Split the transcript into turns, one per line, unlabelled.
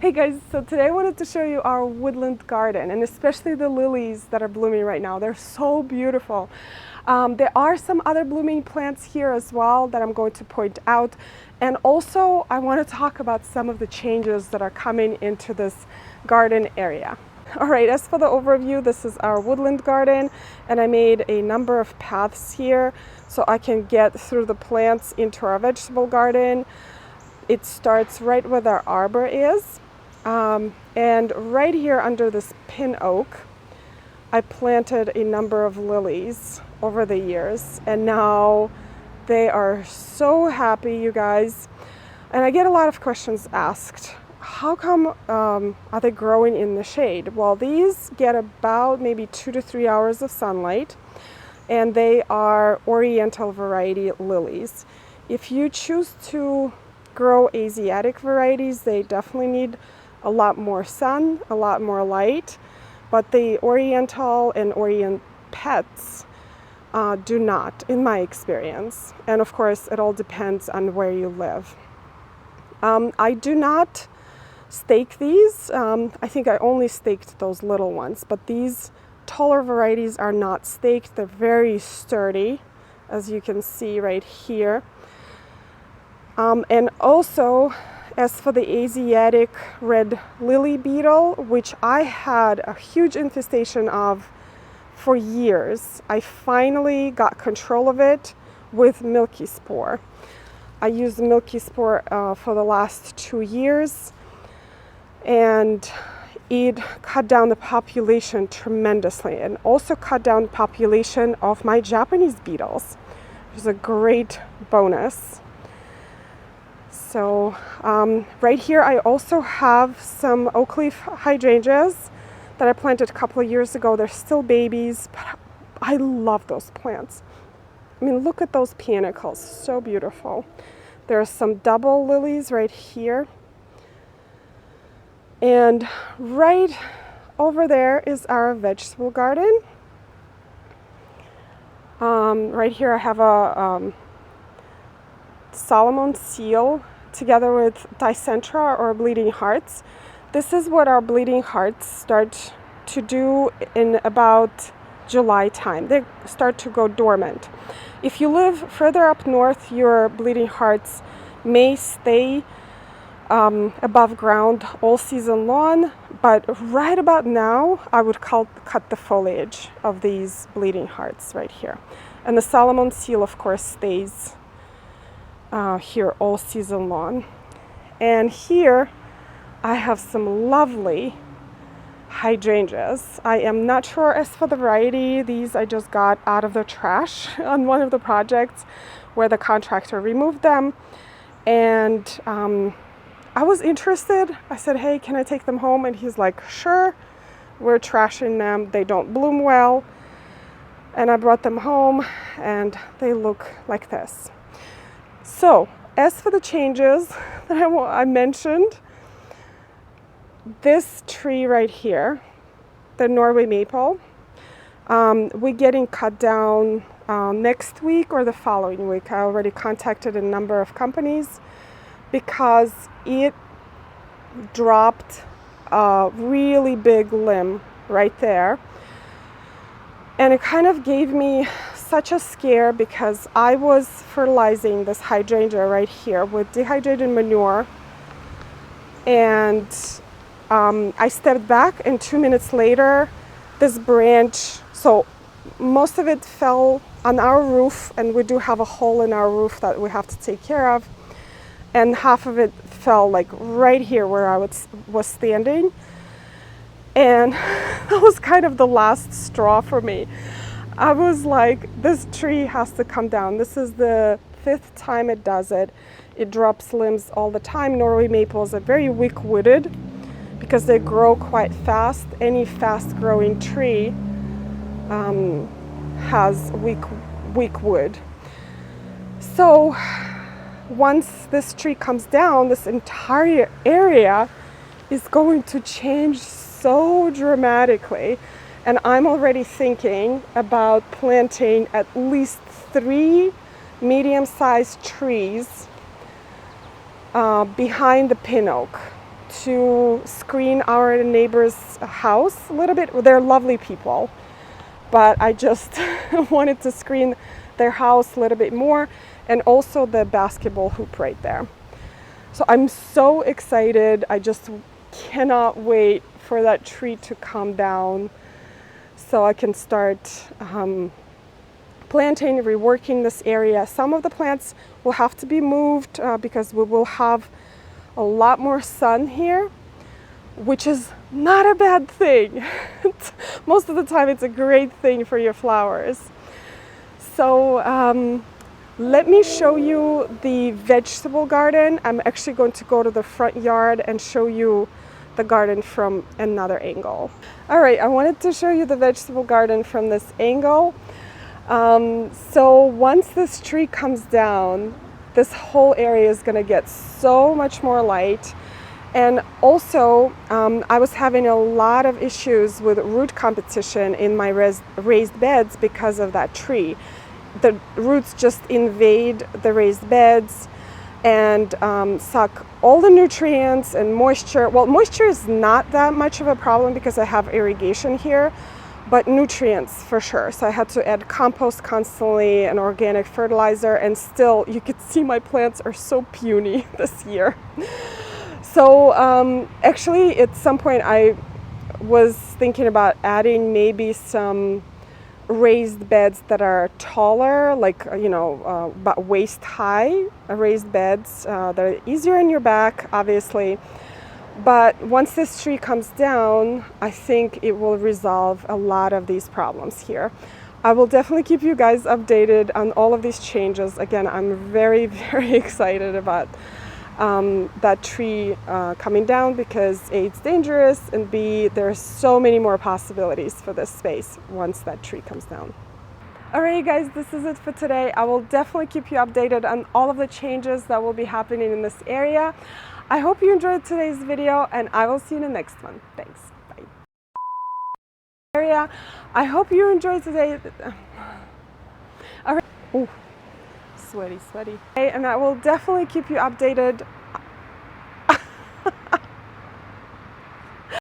Hey guys, so today I wanted to show you our woodland garden and especially the lilies that are blooming right now. They're so beautiful. There are some other blooming plants here as well that I'm going to point out. And also I want to talk about some of the changes that are coming into this garden area. All right, as for the overview, this is our woodland garden and I made a number of paths here so I can get through the plants into our vegetable garden. It starts right where the arbor is. And right here under this pin oak, I planted a number of lilies over the years, and now they are so happy, you guys. And I get a lot of questions asked. How come are they growing in the shade? Well, these get about maybe 2 to 3 hours of sunlight, and they are Oriental variety lilies. If you choose to grow Asiatic varieties, they definitely need a lot more sun, a lot more light, but the Oriental and Orient pets do not, in my experience. And of course, it all depends on where you live. I do not stake these. I think I only staked those little ones, but these taller varieties are not staked. They're very sturdy, as you can see right here. And also, as for the Asiatic red lily beetle, which I had a huge infestation of for years, I finally got control of it with milky spore. I used milky spore for the last 2 years, and it cut down the population tremendously and also cut down the population of my Japanese beetles, which is a great bonus. So right here I also have some oak leaf hydrangeas that I planted a couple of years ago. They're still babies, but I love those plants. I mean, look at those panicles, so beautiful. There are some double lilies right here. And right over there is our vegetable garden. Right here I have a Solomon seal together with dicentra or bleeding hearts. This is what our bleeding hearts start to do in about July time. They start to go dormant. If you live further up north, your bleeding hearts may stay above ground all season long, but right about now I would cut the foliage of these bleeding hearts right here. And the Solomon seal, of course, stays here all season long. And here I have some lovely hydrangeas. I am not sure as for the variety. These I just got out of the trash on one of the projects where the contractor removed them. And I was interested. I said, hey, can I take them home? And he's like, sure. We're trashing them. They don't bloom well. And I brought them home and they look like this. So, as for the changes that I mentioned, this tree right here, the Norway maple, we're getting cut down next week or the following week. I already contacted a number of companies because it dropped a really big limb right there. And it kind of gave me such a scare because I was fertilizing this hydrangea right here with dehydrated manure, and I stepped back and 2 minutes later this branch, so most of it fell on our roof, and we do have a hole in our roof that we have to take care of, and half of it fell like right here where I was standing. And that was kind of the last straw for me. I was like, this tree has to come down. This is the 5th time it does it. It drops limbs all the time. Norway maples are very weak wooded because they grow quite fast. Any fast growing tree has weak wood. So once this tree comes down, this entire area is going to change so dramatically, and I'm already thinking about planting at least 3 medium-sized trees behind the pin oak. to screen our neighbor's house a little bit. They're lovely people, but I just wanted to screen their house a little bit more, and also the basketball hoop right there. So I'm so excited. I just cannot wait for that tree to come down so I can start planting, reworking this area. Some of the plants will have to be moved because we will have a lot more sun here, which is not a bad thing. Most of the time it's a great thing for your flowers. So let me show you the vegetable garden. I'm actually going to go to the front yard and show you the garden from another angle. All right, I wanted to show you the vegetable garden from this angle. So once this tree comes down, this whole area is going to get so much more light. And also, I was having a lot of issues with root competition in my raised beds because of that tree. The roots just invade the raised beds and suck all the nutrients and moisture. Well, moisture is not that much of a problem because I have irrigation here, but nutrients for sure. So I had to add compost constantly and organic fertilizer, and still you could see my plants are so puny this year. So actually at some point I was thinking about adding maybe some raised beds that are taller, like about waist high raised beds that are easier in your back, obviously. But once this tree comes down, I think it will resolve a lot of these problems here. I will definitely keep you guys updated on all of these changes. Again, I'm very, very excited about that tree coming down because A, it's dangerous, and B, there's so many more possibilities for this space once that tree comes down. Alright guys, this is it for today. I will definitely keep you updated on all of the changes that will be happening in this area. I hope you enjoyed today's video, and I will see you in the next one. Thanks. Bye. I hope you enjoyed today. Alright. Ooh. Sweaty. And I will definitely keep you updated